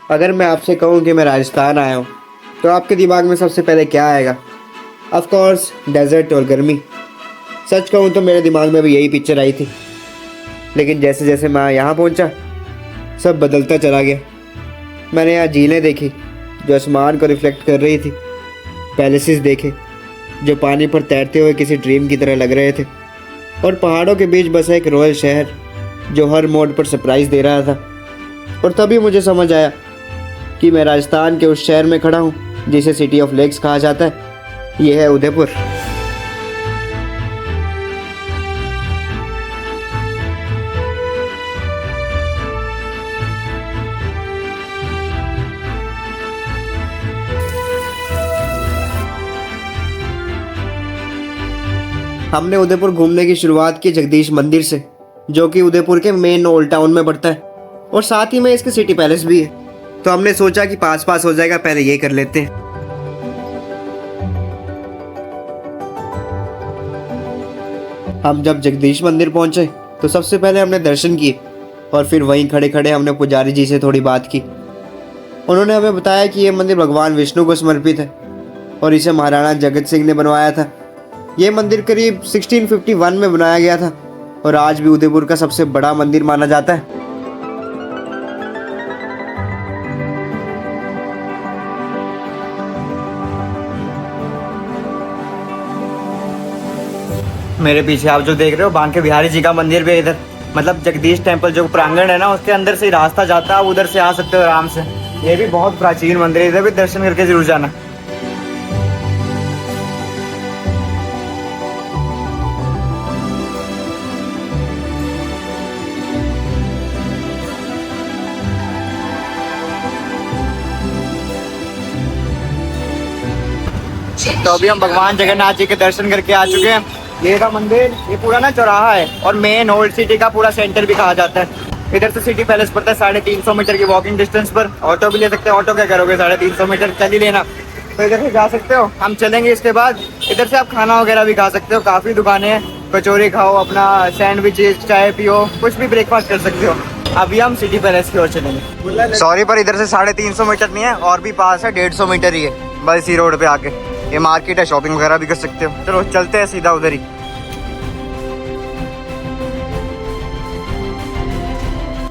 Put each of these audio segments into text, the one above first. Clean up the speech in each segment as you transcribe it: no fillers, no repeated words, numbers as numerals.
अगर मैं आपसे कहूँ कि मैं राजस्थान आया हूँ तो आपके दिमाग में सबसे पहले क्या आएगा? ऑफ कोर्स डेजर्ट और गर्मी। सच कहूँ तो मेरे दिमाग में भी यही पिक्चर आई थी, लेकिन जैसे जैसे मैं यहाँ पहुँचा सब बदलता चला गया। मैंने यहाँ झीलें देखी जो आसमान को रिफ्लेक्ट कर रही थी, पैलेसेस देखे जो पानी पर तैरते हुए किसी ड्रीम की तरह लग रहे थे, और पहाड़ों के बीच बसा एक रॉयल शहर जो हर मोड़ पर सरप्राइज़ दे रहा था। और तभी मुझे समझ आया कि मैं राजस्थान के उस शहर में खड़ा हूँ जिसे सिटी ऑफ लेक्स कहा जाता है। ये है उदयपुर। हमने उदयपुर घूमने की शुरुआत की जगदीश मंदिर से, जो कि उदयपुर के मेन ओल्ड टाउन में पड़ता है और साथ ही में इसके सिटी पैलेस भी है। तो हमने सोचा कि पास पास हो जाएगा, पहले ये कर लेते हैं। हम जब जगदीश मंदिर पहुंचे तो सबसे पहले हमने दर्शन किए और फिर वहीं खड़े खड़े हमने पुजारी जी से थोड़ी बात की। उन्होंने हमें बताया कि ये मंदिर भगवान विष्णु को समर्पित है और इसे महाराणा जगत सिंह ने बनवाया था। ये मंदिर करीब 1651 में बनाया गया था और आज भी उदयपुर का सबसे बड़ा मंदिर माना जाता है। मेरे पीछे आप जो देख रहे हो बांके बिहारी जी का मंदिर भी है इधर, मतलब जगदीश टेम्पल जो प्रांगण है ना उसके अंदर से ही रास्ता जाता है, उधर से आ सकते हो आराम से। ये भी बहुत प्राचीन मंदिर है, इधर भी दर्शन करके जरूर जाना। तो अभी हम भगवान जगन्नाथ जी के दर्शन करके आ चुके हैं। ये का मंदिर, ये पूरा ना चौराहा है और मेन ओल्ड सिटी का पूरा सेंटर भी कहा जाता है। इधर से सिटी पैलेस पड़ता है 350 मीटर की वॉकिंग डिस्टेंस पर। ऑटो भी ले सकते हो, ऑटो क्या करोगे 350 मीटर चल ही लेना। तो इधर से जा सकते हो, हम चलेंगे। इसके बाद इधर से आप खाना वगैरह भी खा सकते हो, काफ़ी दुकानें हैं। कचौरी खाओ, अपना सैंडविचेस, चाय पियो, कुछ भी ब्रेकफास्ट कर सकते हो। अभी हम सिटी पैलेस की ओर चलेंगे। सॉरी पर इधर से 350 मीटर नहीं है, और भी पास है, 150 मीटर ही है बस इसी रोड पे आके। ये मार्केट है, शॉपिंग वगैरह भी कर सकते हो। चलो चलते हैं सीधा उधर ही।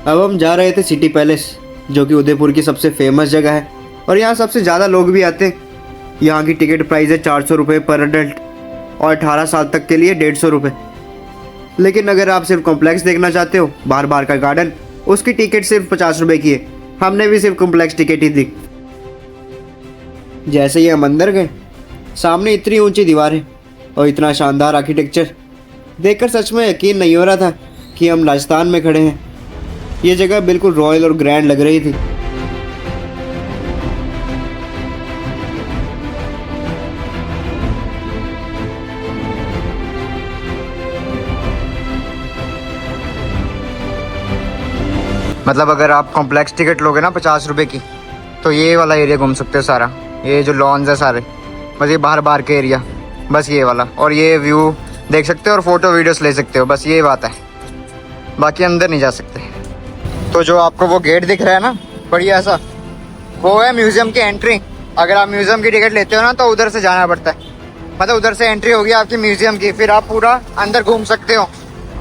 अब हम जा रहे थे सिटी पैलेस, जो कि उदयपुर की सबसे फेमस जगह है और यहाँ सबसे ज़्यादा लोग भी आते हैं। यहाँ की टिकट प्राइस है 400 रुपये पर अडल्ट और 18 साल तक के लिए 150 रुपये। लेकिन अगर आप सिर्फ कॉम्प्लेक्स देखना चाहते हो, बार बार का गार्डन, उसकी टिकट सिर्फ 50 रुपये की है। हमने भी सिर्फ कॉम्प्लेक्स टिकट ही दी। जैसे ही हम अंदर गए, सामने इतनी ऊंची दीवारें और इतना शानदार आर्किटेक्चर देखकर सच में यकीन नहीं हो रहा था कि हम राजस्थान में खड़े हैं। ये जगह बिल्कुल रॉयल और ग्रैंड लग रही थी। मतलब अगर आप कॉम्प्लेक्स टिकट लोगे ना 50 रुपये की, तो ये वाला एरिया घूम सकते हो सारा। ये जो लॉन्स है सारे, बस ये बाहर के एरिया, बस ये वाला, और ये व्यू देख सकते हो और फोटो वीडियोस ले सकते हो। बस ये बात है, बाकी अंदर नहीं जा सकते। तो जो आपको वो गेट दिख रहा है ना बढ़िया सा, वो है म्यूजियम की एंट्री। अगर आप म्यूजियम की टिकट लेते हो ना तो उधर से जाना पड़ता है, मतलब उधर से एंट्री होगी आपकी म्यूजियम की, फिर आप पूरा अंदर घूम सकते हो।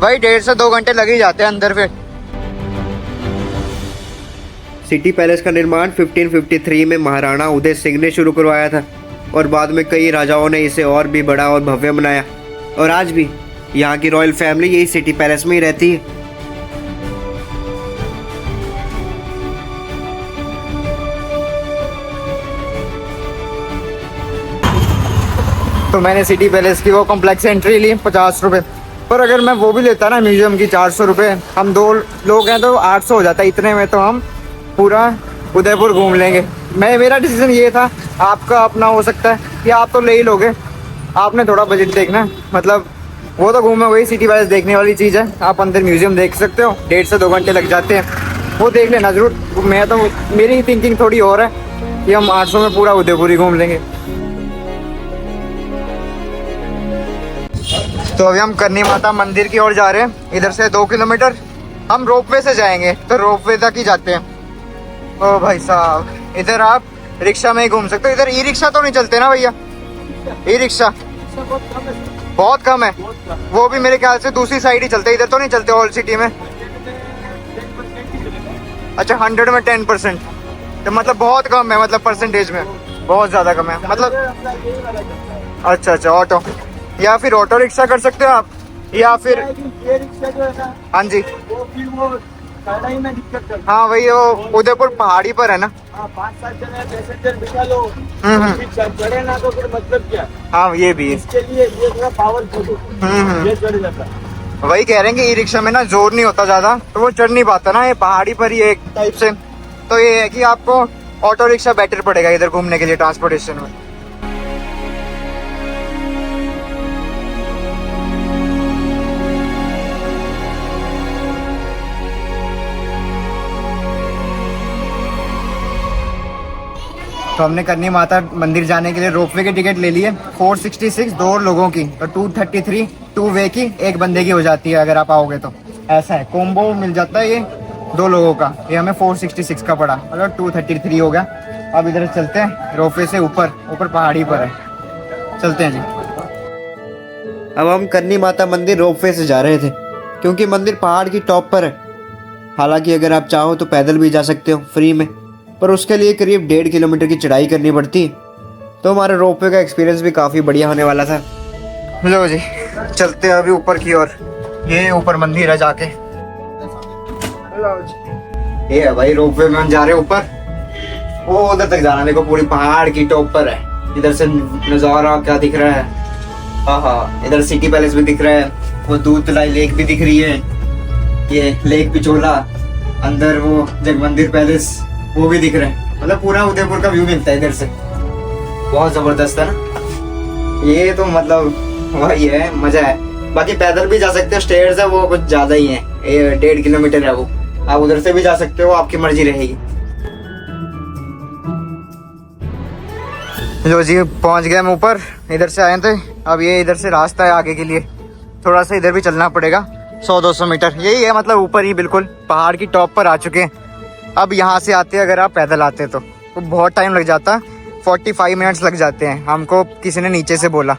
भाई 1.5 से 2 घंटे लग ही जाते हैं अंदर। फिर सिटी पैलेस का निर्माण 1553 में महाराणा उदय सिंह ने शुरू करवाया था और बाद में कई राजाओं ने इसे और भी बड़ा और भव्य बनाया। और आज भी यहाँ की रॉयल फैमिली यही सिटी पैलेस में ही रहती है। तो मैंने सिटी पैलेस की वो कॉम्प्लेक्स एंट्री ली 50 रुपये, पर अगर मैं वो भी लेता ना म्यूजियम की 400 रुपये, हम 2 लोग हैं तो 800 हो जाता है। इतने में तो हम पूरा उदयपुर घूम लेंगे। मेरा डिसीजन ये था, आपका अपना हो सकता है कि आप तो ले ही लोगे, आपने थोड़ा बजट देखना। मतलब वो तो घूमे, वही सिटी पैलेस देखने वाली चीज़ है। आप अंदर म्यूजियम देख सकते हो, 1.5 से 2 घंटे लग जाते हैं, वो देख लेना ज़रूर। मैं तो, मेरी थिंकिंग थोड़ी और है कि हम 800 में पूरा उदयपुर ही घूम लेंगे। तो अभी हम करनी माता मंदिर की ओर जा रहे हैं। इधर से 2 किलोमीटर हम रोपवे से जाएंगे, तो रोपवे तक ही जाते हैं। ओ भाई साहब, इधर आप रिक्शा में ही घूम सकते हो। इधर ई रिक्शा तो नहीं चलते ना भैया? ई रिक्शा बहुत कम है। वो भी मेरे ख्याल से दूसरी साइड ही चलते, इधर तो नहीं चलते ओल्ड सिटी में। अच्छा 100 में 10%, तो मतलब बहुत कम है, मतलब परसेंटेज में बहुत ज़्यादा कम है मतलब। अच्छा अच्छा, ऑटो या फिर ऑटो रिक्शा कर सकते हो आप, या फिर हाँ जी। हाँ वही, वो उदयपुर पहाड़ी पर है ना। 5-7 जने पैसेंजर बिठा लो, चढ़े ना तो फिर मतलब क्या। हाँ ये भी है। इसके लिए ये थोड़ा पावरफुल ये चढ़ जाता है। वही कह रहे हैं कि ई रिक्शा में ना जोर नहीं होता ज्यादा, तो वो चढ़ नहीं पाता ना, ये पहाड़ी पर ही एक टाइप से। तो ये है कि आपको ऑटो रिक्शा बेटर पड़ेगा इधर घूमने के लिए ट्रांसपोर्टेशन में। तो हमने करनी माता मंदिर जाने के लिए रोपवे की टिकट ले ली है 466 दो लोगों की, तो 233 टू वे की एक बंदे की हो जाती है अगर आप आओगे तो। ऐसा है, कॉम्बो मिल जाता है ये 2 लोगों का। ये हमें 466 का पड़ा, मतलब 233 हो गया। अब इधर चलते हैं रोपवे से ऊपर, ऊपर पहाड़ी पर है, चलते हैं जी। अब हम करनी माता मंदिर रोपवे से जा रहे थे क्योंकि मंदिर पहाड़ की टॉप पर है। हालांकि अगर आप चाहो तो पैदल भी जा सकते हो फ्री में, पर उसके लिए करीब 1.5 किलोमीटर की चढ़ाई करनी पड़ती है। तो हमारा रोपवे का एक्सपीरियंस भी काफ़ी बढ़िया होने वाला था। लो जी, चलते हैं अभी ऊपर की ओर। ये ऊपर मंदिर है जाके। ये है भाई रोपवे में हम जा रहे हैं ऊपर। वो उधर तक जाना, देखो पूरी पहाड़ की टॉप पर है। इधर से नज़ारा क्या दिख रहा है, हाँ, इधर सिटी पैलेस भी दिख रहा है, वो दूधलाई लेक भी दिख रही है, ये लेक पिचोला, अंदर वो जग मंदिर पैलेस वो भी दिख रहा है। मतलब पूरा उदयपुर का व्यू मिलता है इधर से, बहुत जबरदस्त है ना। ये तो मतलब वही है, मजा है। बाकी पैदल भी जा सकते हो, स्टेयर्स है वो कुछ ज्यादा ही है, 1.5 किलोमीटर है वो। आप उधर से भी जा सकते हो, आपकी मर्जी रहेगी। जो जी पहुंच गए हम ऊपर, इधर से आए थे। अब ये इधर से रास्ता है आगे के लिए, थोड़ा सा इधर भी चलना पड़ेगा 100-200 मीटर। यही है मतलब ऊपर ही बिल्कुल पहाड़ की टॉप पर आ चुके हैं। अब यहाँ से आते अगर आप पैदल आते तो बहुत टाइम लग जाता, 45 मिनट्स लग जाते हैं। हमको किसी ने नीचे से बोला।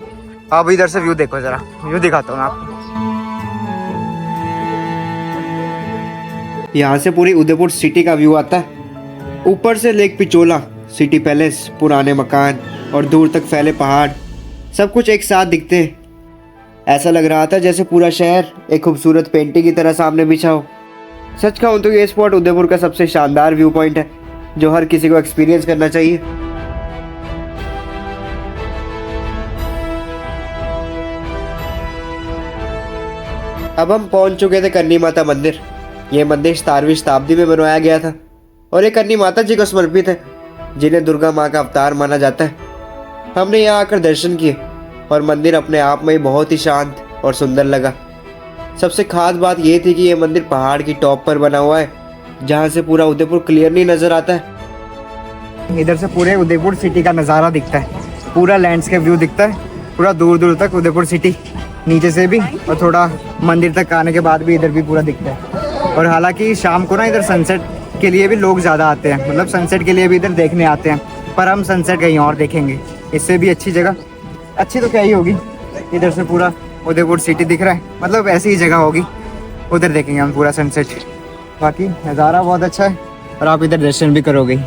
अब इधर से व्यू देखो जरा, व्यू दिखाता हूँ आपको। यहाँ से पूरी उदयपुर सिटी का व्यू आता है। ऊपर से लेक पिचोला, सिटी पैलेस, पुराने मकान और दूर तक फैले पहाड़, सब कुछ एक साथ दिखते हैं। ऐसा लग रहा था जैसे पूरा शहर एक खूबसूरत पेंटिंग की तरह सामने बिछा हो। सच कहूँ तो ये स्पॉट उदयपुर का सबसे शानदार व्यू पॉइंट है जो हर किसी को एक्सपीरियंस करना चाहिए। अब हम पहुंच चुके थे करनी माता मंदिर। यह मंदिर 17वीं शताब्दी में बनवाया गया था और ये करनी माता जी को समर्पित है, जिन्हें दुर्गा माँ का अवतार माना जाता है। हमने यहाँ आकर दर्शन किए और मंदिर अपने आप में ही बहुत ही शांत और सुंदर लगा। सबसे खास बात यह थी कि यह मंदिर पहाड़ की टॉप पर बना हुआ है, जहाँ से पूरा उदयपुर क्लियरली नजर आता है। इधर से पूरे उदयपुर सिटी का नज़ारा दिखता है, पूरा लैंडस्केप व्यू दिखता है, पूरा दूर दूर तक उदयपुर सिटी, नीचे से भी और थोड़ा मंदिर तक आने के बाद भी इधर भी पूरा दिखता है। और हालांकि शाम को ना इधर सनसेट के लिए भी लोग ज़्यादा आते हैं, मतलब सनसेट के लिए भी इधर देखने आते हैं, पर हम सनसेट कहीं और देखेंगे। इससे भी अच्छी जगह, अच्छी तो क्या ही होगी, इधर से पूरा उदयपुर सिटी दिख रहा है, मतलब ऐसी ही जगह होगी, उधर देखेंगे हम पूरा सनसेट। बाकी नज़ारा बहुत अच्छा है और आप इधर दर्शन भी करोगे।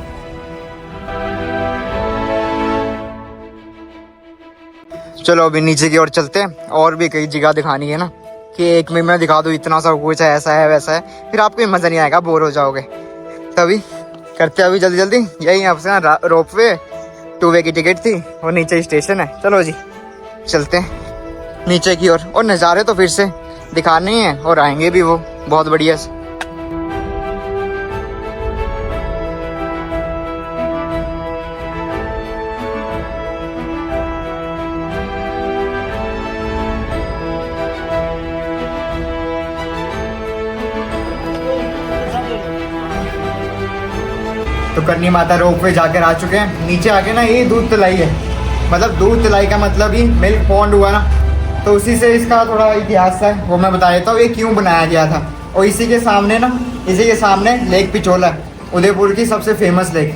चलो अभी नीचे की ओर चलते हैं, और भी कई जगह दिखानी है ना, कि एक में मैं दिखा दूँ इतना सब कुछ है, ऐसा है वैसा है, फिर आपको मज़ा नहीं आएगा, बोर हो जाओगे। तभी करते हैं अभी जल्दी जल्दी। यही आपसे ना रोपवे 2 वे की टिकट थी और नीचे स्टेशन है। चलो जी चलते हैं नीचे की ओर, और नज़ारे तो फिर से दिखाने ही हैं और आएंगे भी वो बहुत बढ़िया से। तो करनी माता रोपवे जाकर आ चुके हैं। नीचे आके ना ये दूध तलाई है, मतलब दूध तलाई का मतलब ही मिल्क पॉन्ड हुआ ना, तो उसी से इसका थोड़ा इतिहास है, वो मैं बता देता हूँ ये क्यों बनाया गया था। और इसी के सामने ना, इसी के सामने लेक पिचोला, उदयपुर की सबसे फेमस लेक,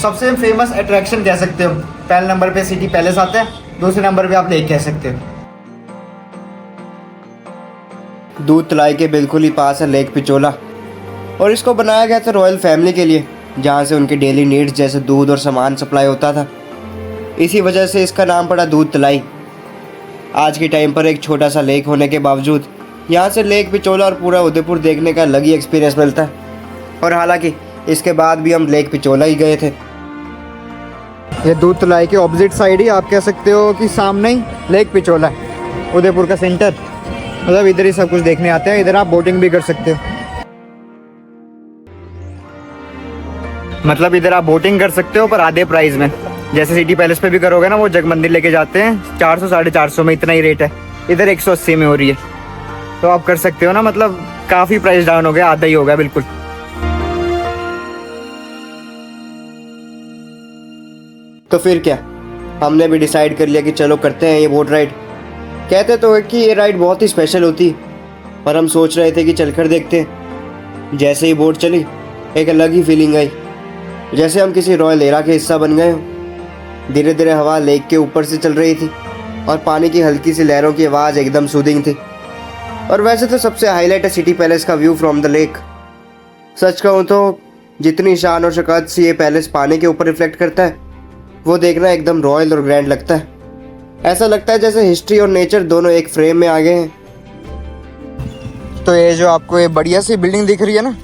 सबसे फेमस अट्रैक्शन कह सकते हो। पहले नंबर पे सिटी पैलेस आता है, दूसरे नंबर पे आप लेक कह सकते हो। दूध तलाई के बिल्कुल ही पास है लेक पिचोला, और इसको बनाया गया था रॉयल फैमिली के लिए, जहाँ से उनकी डेली नीड्स जैसे दूध और सामान सप्लाई होता था। इसी वजह से इसका नाम पड़ा दूध तलाई। आज के टाइम पर एक छोटा सा लेक होने के बावजूद यहाँ से लेक पिचोला और पूरा उदयपुर देखने का अलग ही एक्सपीरियंस मिलता है। और हालांकि इसके बाद भी हम लेक पिचोला ही गए थे। ये दूध तलाई के ऑपोजिट साइड ही आप कह सकते हो कि सामने ही लेक पिचोला है, उदयपुर का सेंटर। मतलब इधर ही सब कुछ देखने आते हैं। इधर आप बोटिंग भी कर सकते हो, मतलब इधर आप बोटिंग कर सकते हो पर आधे प्राइस में। जैसे सिटी पैलेस पे भी करोगे ना, वो जग मंदिर लेके जाते हैं 400 450 में, इतना ही रेट है। इधर 180 में हो रही है, तो आप कर सकते हो ना। मतलब काफ़ी प्राइस डाउन हो गया, आधा ही हो गया बिल्कुल। तो फिर क्या, हमने भी डिसाइड कर लिया कि चलो करते हैं ये बोट राइड। कहते तो है कि ये राइड बहुत ही स्पेशल होती है, और हम सोच रहे थे कि चलकर देखते हैं। जैसे ही बोट चली, एक अलग ही फीलिंग आई, जैसे हम किसी रॉयल एरा के हिस्सा बन गए हो। धीरे धीरे हवा लेक के ऊपर से चल रही थी, और पानी की हल्की सी लहरों की आवाज़ एकदम सूदिंग थी। और वैसे तो सबसे हाईलाइट है सिटी पैलेस का व्यू फ्रॉम द लेक। सच कहूँ तो जितनी शान और शौकत से ये पैलेस पानी के ऊपर रिफ्लेक्ट करता है, वो देखना एकदम रॉयल और ग्रैंड लगता है। ऐसा लगता है जैसे हिस्ट्री और नेचर दोनों एक फ्रेम में आ गए हैं। तो ये जो आपको ये बढ़िया सी बिल्डिंग दिख रही है ना,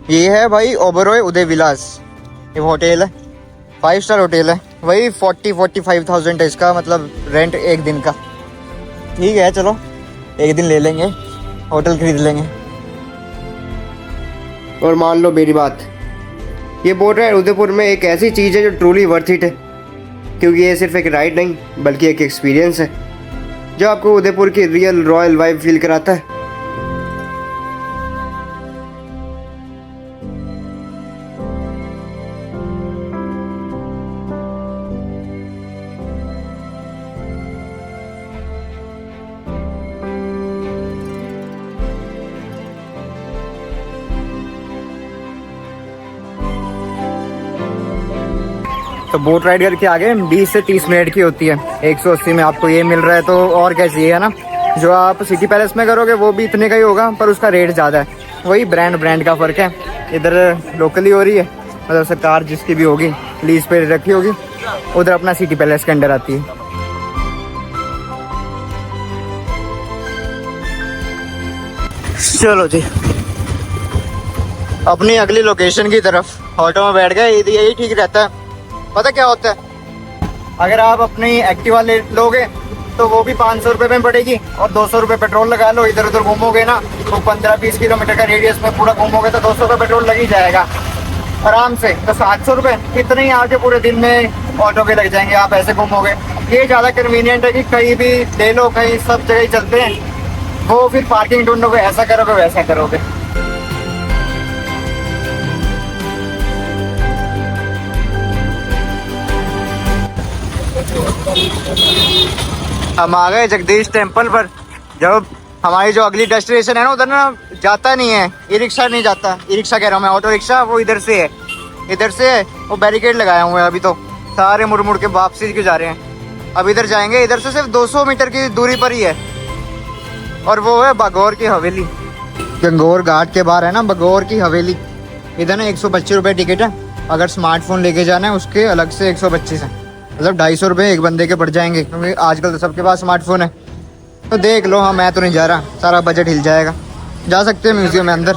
ये है भाई ओबेरॉय उदय विलास। ये होटल है, 5 स्टार होटल है। वही 40-45,000 है इसका मतलब रेंट एक दिन का। ठीक है, चलो एक दिन ले लेंगे, होटल खरीद लेंगे। और मान लो मेरी बात, ये बोट राइड उदयपुर में एक ऐसी चीज़ है जो ट्रूली वर्थ इट है, क्योंकि ये सिर्फ एक राइड नहीं बल्कि एक एक्सपीरियंस है जो आपको उदयपुर की रियल रॉयल वाइब फील कराता है। तो बोट राइड करके आगे 20 से 30 मिनट की होती है। 180 में आपको ये मिल रहा है, तो और क्या चाहिए, है ना। जो आप सिटी पैलेस में करोगे वो भी इतने का ही होगा, पर उसका रेट ज़्यादा है। वही ब्रांड का फ़र्क है। इधर लोकली हो रही है, मतलब सरकार जिसकी भी होगी लीज पे रखी होगी, उधर अपना सिटी पैलेस के अंडर आती है। चलो जी, अपनी अगली लोकेशन की तरफ ऑटो में बैठ गए। यही ठीक रहता है। पता क्या होता है, अगर आप अपनी एक्टिवा ले लोगे तो वो भी 500 रुपये में पड़ेगी, और 200 रुपये पेट्रोल लगा लो। इधर उधर घूमोगे ना तो 15-20 किलोमीटर का रेडियस में पूरा घूमोगे तो 200 रुपये पेट्रोल लग ही जाएगा आराम से। तो 700 रुपये कितने ही आपके पूरे दिन में ऑटो के लग जाएंगे, आप ऐसे घूमोगे। ये ज़्यादा कन्वीनियंट है कि कहीं भी ले लो, कहीं सब जगह ही चलते हैं। वो फिर पार्किंग ढूंढोगे, ऐसा करोगे वैसा करोगे। हम आ गए जगदीश टेम्पल पर। जब हमारी जो अगली डेस्टिनेशन है ना, उधर ना जाता नहीं है, ई रिक्शा नहीं जाता। ई रिक्शा कह रहा हूँ मैं, ऑटो रिक्शा। वो इधर से है, इधर से है। वो बैरिकेड लगाया हुआ है। अभी तो सारे मुड़ मुड़ के वापसी क्यों जा रहे हैं। अब इधर जाएंगे, इधर से सिर्फ 200 मीटर की दूरी पर ही है, और वो है बागौर की हवेली। गंगौर घाट के बाहर है ना बागौर की हवेली। इधर ना 125 रुपये टिकट है। अगर स्मार्टफोन लेके जाना है उसके अलग से 125 है, मतलब 250 रुपये एक बंदे के पड़ जाएंगे, क्योंकि आजकल तो सबके पास स्मार्टफोन है। तो देख लो। हाँ, मैं तो नहीं जा रहा, सारा बजट हिल जाएगा। जा सकते हैं म्यूजियम में अंदर,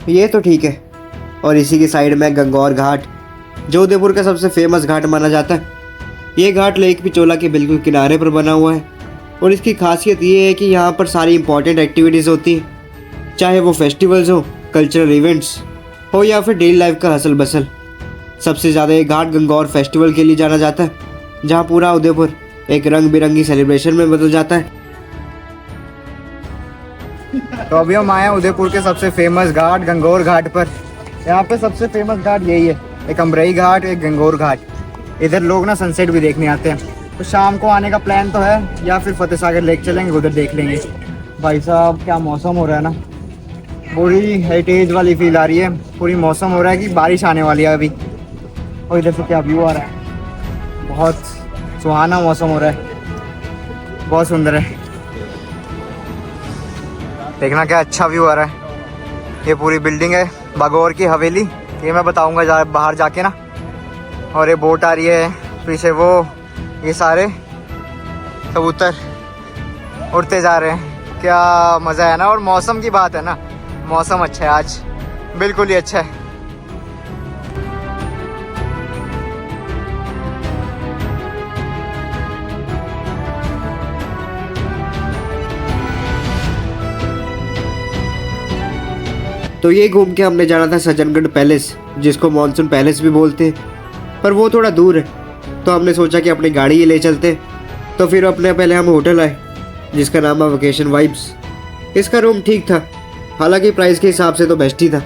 ये तो ठीक है। और इसी की साइड में गंगौर घाट, जो उदयपुर का सबसे फेमस घाट माना जाता है। ये घाट लेक पिचोला के बिल्कुल किनारे पर बना हुआ है, और इसकी खासियत ये है कि यहाँ पर सारी इंपॉर्टेंट एक्टिविटीज़ होती हैं, चाहे वो फेस्टिवल्स हो, कल्चरल इवेंट्स हो, या फिर डेली लाइफ का हसल बसल। सबसे ज़्यादा ये घाट गंगौर फेस्टिवल के लिए जाना जाता है, जहाँ पूरा उदयपुर एक रंग बिरंगी सेलिब्रेशन में बदल जाता है। तो अभी हम आए हैं उदयपुर के सबसे फेमस घाट गंगौर घाट पर। यहाँ पे सबसे फेमस घाट यही है, एक अमरई घाट, एक गंगौर घाट। इधर लोग ना सनसेट भी देखने आते हैं। तो शाम को आने का प्लान तो है, या फिर फतेह सागर लेक चलेंगे, उधर देख लेंगे। भाई साहब क्या मौसम हो रहा है ना, पूरी हेरिटेज वाली फील आ रही है। पूरी मौसम हो रहा है कि बारिश आने वाली है अभी। और इधर से क्या व्यू आ रहा है, बहुत सुहाना मौसम हो रहा है, बहुत सुंदर है। देखना क्या अच्छा व्यू आ रहा है। ये पूरी बिल्डिंग है बागौर की हवेली, ये मैं बताऊंगा बाहर जाके ना। और ये बोट आ रही है पीछे, वो ये सारे कबूतर उड़ते जा रहे हैं। क्या मज़ा है ना। और मौसम की बात है ना, मौसम अच्छा है आज, बिल्कुल ही अच्छा है। तो ये घूम के हमने जाना था सज्जनगढ़ पैलेस, जिसको मॉनसून पैलेस भी बोलते हैं, पर वो थोड़ा दूर है। तो हमने सोचा कि अपनी गाड़ी ही ले चलते। तो फिर अपने पहले हम होटल आए जिसका नाम है वेकेशन वाइब्स। इसका रूम ठीक था, हालांकि प्राइस के हिसाब से तो बेस्ट ही था।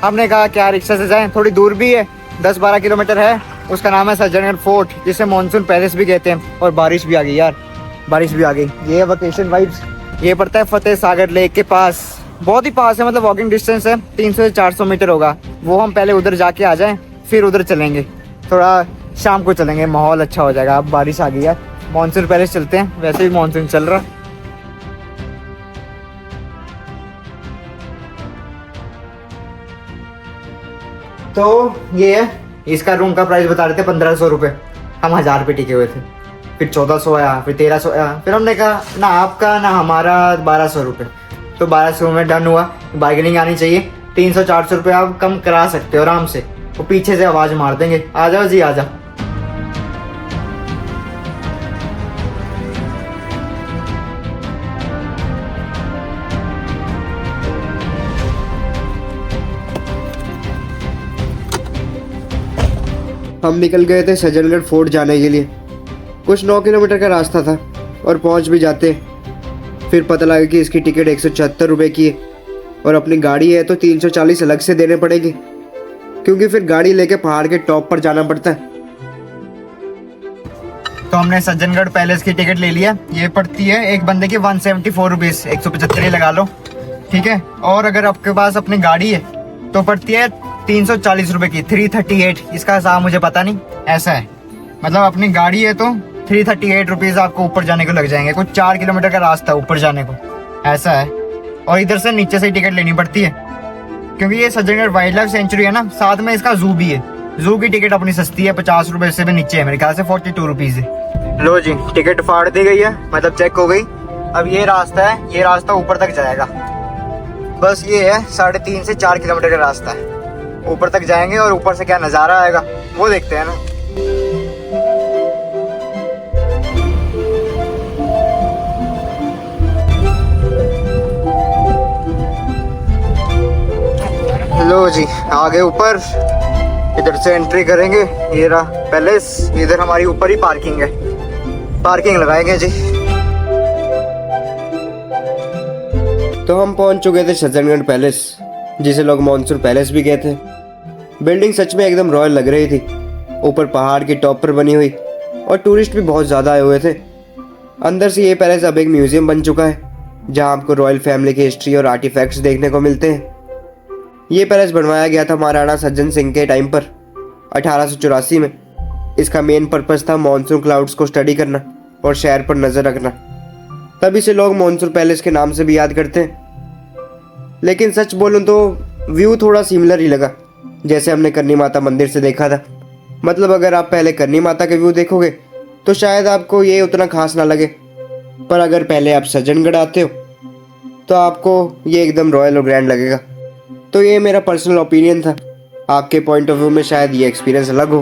हमने कहा क्या रिक्शा से जाएं, थोड़ी दूर भी है, 10-12 किलोमीटर है। उसका नाम है सज्जनगढ़ फोर्ट, जिसे मॉनसून पैलेस भी कहते हैं। और बारिश भी आ गई यार, बारिश भी आ गई। ये है वेकेशन वाइब्स, ये पड़ता है फतेह सागर लेक के पास, बहुत ही पास है, मतलब वॉकिंग डिस्टेंस है, 300 से 400 मीटर होगा। वो हम पहले उधर जाके आ जाएं, फिर उधर चलेंगे, थोड़ा शाम को चलेंगे, माहौल अच्छा हो जाएगा। अब बारिश आ गई यार, मॉनसून पैलेस चलते हैं, वैसे भी मॉनसून चल रहा। तो ये है, इसका रूम का प्राइस बता रहे थे 1500 रुपये। हम 1000 रुपये टिके हुए थे, फिर 1400 आया, फिर 1300 आया, फिर हमने कहा ना आपका ना हमारा, 1200 रुपये। तो 1200 में डन हुआ। बार्गेनिंग आनी चाहिए, 300-400 रुपये आप कम करा सकते हो आराम से। वो पीछे से आवाज़ मार देंगे, आ जाओ जी आ जाओ। हम निकल गए थे सज्जनगढ़ फोर्ट जाने के लिए। कुछ 9 किलोमीटर का रास्ता था और पहुंच भी जाते। फिर पता लगा कि इसकी टिकट 176 रुपये की है और अपनी गाड़ी है तो 340 अलग से देने पड़ेंगे, क्योंकि फिर गाड़ी लेके पहाड़ के टॉप पर जाना पड़ता है। तो हमने सज्जनगढ़ पैलेस की टिकट ले लिया। ये पड़ती है एक बंदे की 174 रुपीज़, 175 लगा लो, ठीक है। और अगर आपके पास अपनी गाड़ी है तो पड़ती है 340 रुपये की, 338। इसका हिसाब मुझे पता नहीं, ऐसा है। मतलब अपनी गाड़ी है तो 338 रुपीज़ आपको ऊपर जाने को लग जाएंगे। कुछ 4 किलोमीटर का रास्ता है ऊपर जाने को, ऐसा है। और इधर से नीचे से ही टिकट लेनी पड़ती है, क्योंकि ये सज्जनगढ़ वाइल्ड लाइफ सेंचुरी है ना, साथ में इसका जू भी है। जू की टिकट अपनी सस्ती है, 50 रुपये से भी नीचे है, मेरे ख्याल से 42 रुपीज़ है। लो जी, टिकट फाड़ दी गई है, मतलब चेक हो गई। अब ये रास्ता है, ये रास्ता ऊपर तक जाएगा। बस ये है 3.5 से 4 किलोमीटर का रास्ता है, ऊपर तक जाएंगे और ऊपर से क्या नज़ारा आएगा वो देखते हैं ना। लो जी, आगे ऊपर, इधर से एंट्री करेंगे। ये रहा पैलेस, इधर हमारी ऊपर ही पार्किंग है, पार्किंग लगाएंगे जी। तो हम पहुंच चुके थे सज्जनगढ़ पैलेस, जिसे लोग मॉनसून पैलेस भी कहते हैं। बिल्डिंग सच में एकदम रॉयल लग रही थी, ऊपर पहाड़ की टॉप पर बनी हुई, और टूरिस्ट भी बहुत ज़्यादा आए हुए थे। अंदर से ये पैलेस अब एक म्यूजियम बन चुका है, जहां आपको रॉयल फैमिली की हिस्ट्री और आर्टिफैक्ट्स देखने को मिलते हैं। ये पैलेस बनवाया गया था महाराणा सज्जन सिंह के टाइम पर 1884 में। इसका मेन पर्पस था मॉनसून क्लाउड्स को स्टडी करना और शहर पर नज़र रखना, तभी से लोग मॉनसून पैलेस के नाम से भी याद करते हैं। लेकिन सच बोलूं तो व्यू थोड़ा सिमिलर ही लगा, जैसे हमने करनी माता मंदिर से देखा था। मतलब अगर आप पहले करनी माता के व्यू देखोगे तो शायद आपको ये उतना खास ना लगे, पर अगर पहले आप सज्जनगढ़ आते हो तो आपको ये एकदम रॉयल और ग्रैंड लगेगा। तो ये मेरा पर्सनल ओपिनियन था, आपके पॉइंट ऑफ व्यू में शायद ये एक्सपीरियंस अलग हो।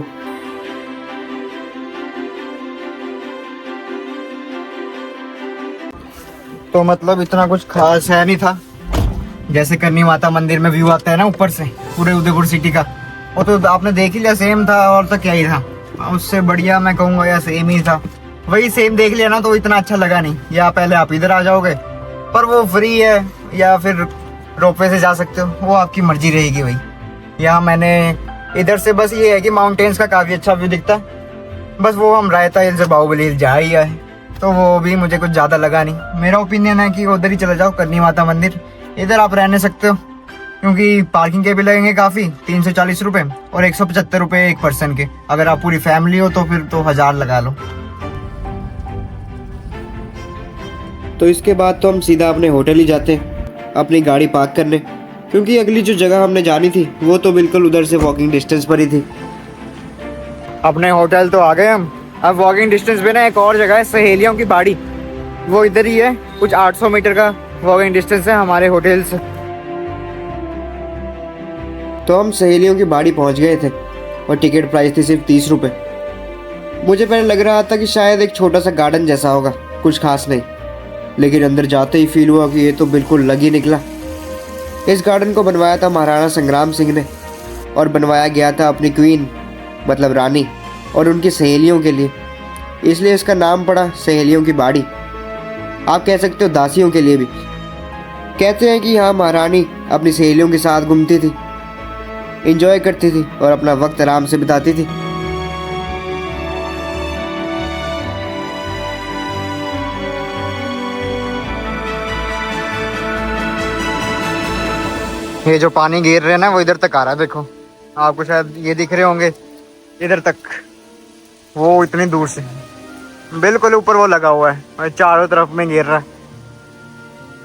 तो मतलब इतना कुछ खास है नहीं था, जैसे करनी माता मंदिर में व्यू आता है ना ऊपर से पूरे उदयपुर सिटी का, वो तो आपने देख ही लिया, सेम था। और तो क्या ही था, उससे बढ़िया मैं कहूँगा या सेम ही था, वही सेम देख लिया ना, तो इतना अच्छा लगा नहीं। या पहले आप इधर आ जाओगे, पर वो फ्री है, या फिर रोपवे से जा सकते हो, वो आपकी मर्जी रहेगी भाई। यहाँ मैंने इधर से बस ये है कि माउंटेन्स का काफ़ी अच्छा व्यू दिखता है। बस वो हम रायता हिल से बाहुबली हिल जा ही आए, तो वो भी मुझे कुछ ज़्यादा लगा नहीं। मेरा ओपिनियन है कि उधर ही चले जाओ, करनी माता मंदिर, इधर आप रह नहीं सकते हो क्योंकि पार्किंग के भी लगेंगे काफ़ी, 340 रुपये और 175 रुपये एक पर्सन के। अगर आप पूरी फैमिली हो तो फिर तो 1000 लगा लो। तो इसके बाद तो हम सीधा अपने होटल ही जाते हैं अपनी गाड़ी पार्क करने, क्योंकि अगली जो जगह हमने जानी थी वो तो बिल्कुल उधर से वॉकिंग डिस्टेंस पर ही थी। अपने होटल तो आ गए हम। अब वॉकिंग डिस्टेंस पे ना एक और जगह है, सहेलियों की बाड़ी, वो इधर ही है। कुछ 800 मीटर का वॉकिंग डिस्टेंस है हमारे होटल से। तो हम सहेलियों की बाड़ी पहुंच गए थे और टिकट प्राइस थी सिर्फ 30 रुपये। मुझे पहले लग रहा था कि शायद एक छोटा सा गार्डन जैसा होगा, कुछ खास नहीं, लेकिन अंदर जाते ही फील हुआ कि ये तो बिल्कुल लग ही निकला। इस गार्डन को बनवाया था महाराणा संग्राम सिंह ने और बनवाया गया था अपनी क्वीन मतलब रानी और उनकी सहेलियों के लिए, इसलिए इसका नाम पड़ा सहेलियों की बाड़ी। आप कह सकते हो दासियों के लिए भी। कहते हैं कि यहाँ महारानी अपनी सहेलियों के साथ घूमती थी, एंजॉय करती थी और अपना वक्त आराम से बिताती थी। ये जो पानी गिर रहे हैं ना वो इधर तक आ रहा है, देखो आपको शायद ये दिख रहे होंगे इधर तक, वो इतनी दूर से बिल्कुल ऊपर वो लगा हुआ है और चारों तरफ में गिर रहा है।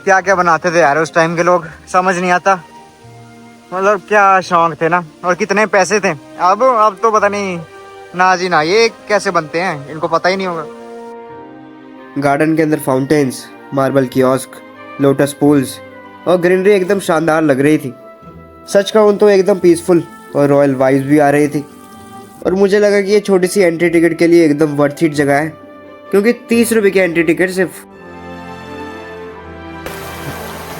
क्या क्या बनाते थे यार उस टाइम के लोग, समझ नहीं आता। मतलब क्या शौक थे ना, और कितने पैसे थे। अब तो पता नहीं ना जी ना, ये कैसे बनते हैं इनको पता ही नहीं होगा। गार्डन के अंदर fountains, marble kiosk, lotus pools और ग्रीनरी एकदम शानदार लग रही थी। सच कहूँ तो एकदम पीसफुल और रॉयल वाइब्स भी आ रही थी। और मुझे लगा कि ये छोटी सी एंट्री टिकट के लिए एकदम वर्थ इट जगह है, क्योंकि 30 रुपये की एंट्री टिकट सिर्फ।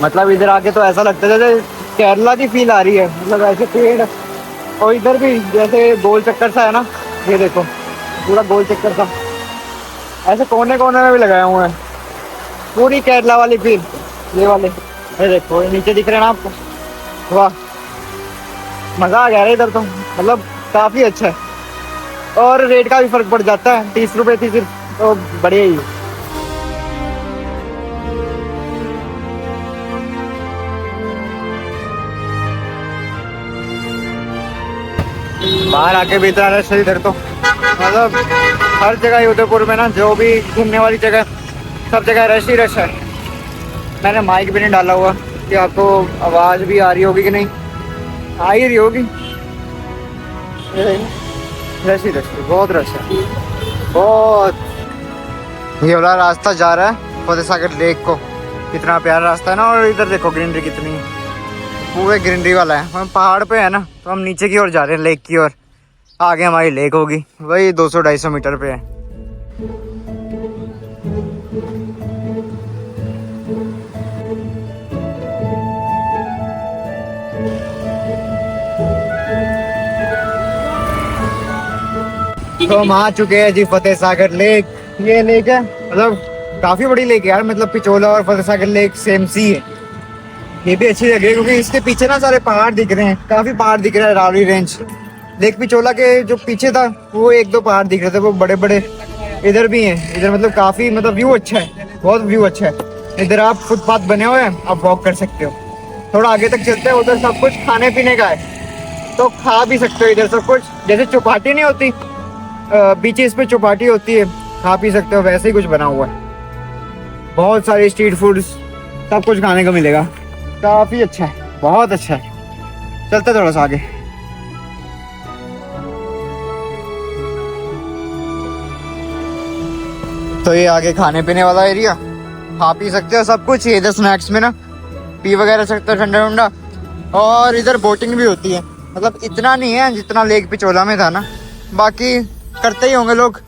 मतलब इधर आके तो ऐसा लगता है जैसे केरला की फील आ रही है। मतलब ऐसे पेड़ और इधर भी जैसे गोल चक्कर सा है ना, ये देखो पूरा गोल चक्कर सा, ऐसे कोने कोने में भी लगाए हुए हैं, पूरी केरला वाली फील। ये वाले ये देखो, ये नीचे दिख रहे हैं ना आपको, वाह मजा आ गया है इधर तो। मतलब काफी अच्छा है और रेट का भी फर्क पड़ जाता है, 30 रुपये थी सिर्फ, तो बढ़िया ही है। बाहर आके भी इतना रश है इधर तो। मतलब हर जगह उदयपुर में ना जो भी घूमने वाली जगह, सब जगह रश ही रश है। मैंने माइक भी नहीं डाला हुआ कि आपको आवाज़ भी आ रही होगी कि नहीं, आ ही रही होगी। रश ही रश है, बहुत रश है बहुत। ये वाला रास्ता जा रहा है फतेह सागर लेक को, कितना प्यारा रास्ता है ना। और इधर देखो ग्रीनरी कितनी है, पूरे ग्रीनरी वाला है। हम पहाड़ पे है ना, तो हम नीचे की ओर जा रहे हैं लेक की ओर। आगे हमारी लेक होगी, वही 200-250 मीटर पे है। तो हम आ चुके हैं जी फतेह सागर लेक। ये लेक है, मतलब काफी बड़ी लेक है यार। मतलब पिचोला और फतेह सागर लेक सेम सी है। ये भी अच्छी जगह है क्योंकि इसके पीछे ना सारे पहाड़ दिख रहे हैं, काफी पहाड़ दिख रहा है। रावली रेंज, लेक पिचोला के जो पीछे था वो 1-2 पहाड़ दिख रहे थे, वो बड़े बड़े इधर भी हैं। इधर मतलब काफी मतलब व्यू अच्छा है, बहुत व्यू अच्छा है। इधर आप फुटपाथ बने हुए हैं, आप वॉक कर सकते हो। थोड़ा आगे तक चलते हैं, उधर सब कुछ खाने पीने का है, तो खा भी सकते हो इधर सब कुछ। जैसे चौपाटी नहीं होती, बीचेस पे चौपाटी होती है, खा पी सकते हो, वैसे ही कुछ बना हुआ है। बहुत सारे स्ट्रीट फूड्स, सब कुछ खाने को मिलेगा। काफी अच्छा है, बहुत अच्छा है। चलते थोड़ा सा आगे। तो ये आगे खाने पीने वाला एरिया, खा पी सकते हो सब कुछ। इधर स्नैक्स में ना पी वगैरह सकते हो ठंडा ठंडा। और इधर बोटिंग भी होती है, मतलब इतना नहीं है जितना लेक पिचोला में था ना, बाकी करते ही होंगे लोग।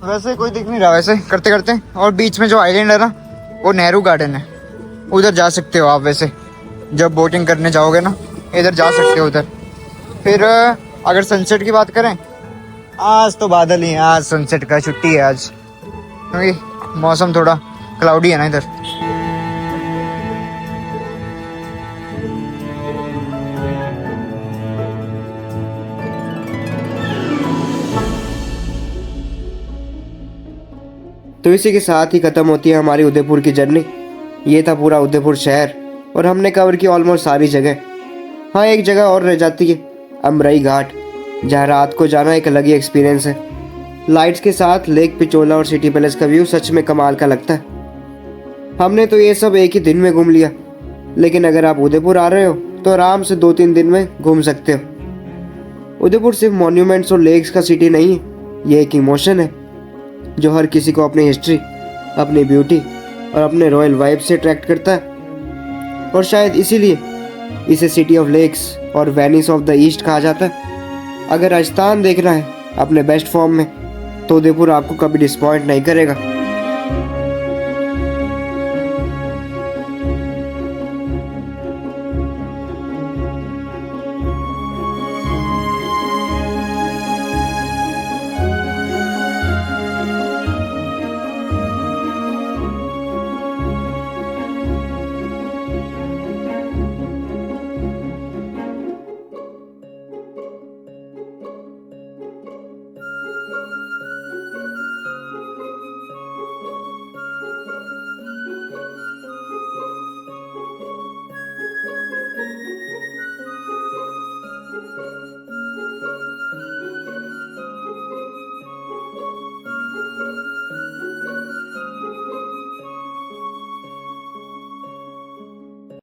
वैसे कोई दिख नहीं रहा वैसे करते करते। और बीच में जो आइलैंड है ना, वो नेहरू गार्डन है, उधर जा सकते हो आप। वैसे जब बोटिंग करने जाओगे ना, इधर जा सकते हो उधर। फिर अगर सनसेट की बात करें, आज तो बादल ही है, आज सनसेट का छुट्टी है आज, क्योंकि मौसम थोड़ा क्लाउडी है ना इधर। तो इसी के साथ ही ख़त्म होती है हमारी उदयपुर की जर्नी। ये था पूरा उदयपुर शहर और हमने कवर की ऑलमोस्ट सारी जगह। हाँ, एक जगह और रह जाती है, अमरई घाट, जहाँ रात को जाना एक अलग ही एक्सपीरियंस है। लाइट्स के साथ लेक पिचोला और सिटी पैलेस का व्यू सच में कमाल का लगता है। हमने तो ये सब एक ही दिन में घूम लिया, लेकिन अगर आप उदयपुर आ रहे हो तो आराम से 2-3 दिन में घूम सकते हो। उदयपुर सिर्फ मॉन्यूमेंट्स और लेक्स का सिटी नहीं है, ये एक इमोशन है जो हर किसी को अपनी हिस्ट्री, अपनी ब्यूटी और अपने रॉयल वाइब से अट्रैक्ट करता है। और शायद इसीलिए इसे सिटी ऑफ लेक्स और वेनिस ऑफ द ईस्ट कहा जाता है। अगर राजस्थान देखना है अपने बेस्ट फॉर्म में तो उदयपुर आपको कभी डिसपॉइंट नहीं करेगा।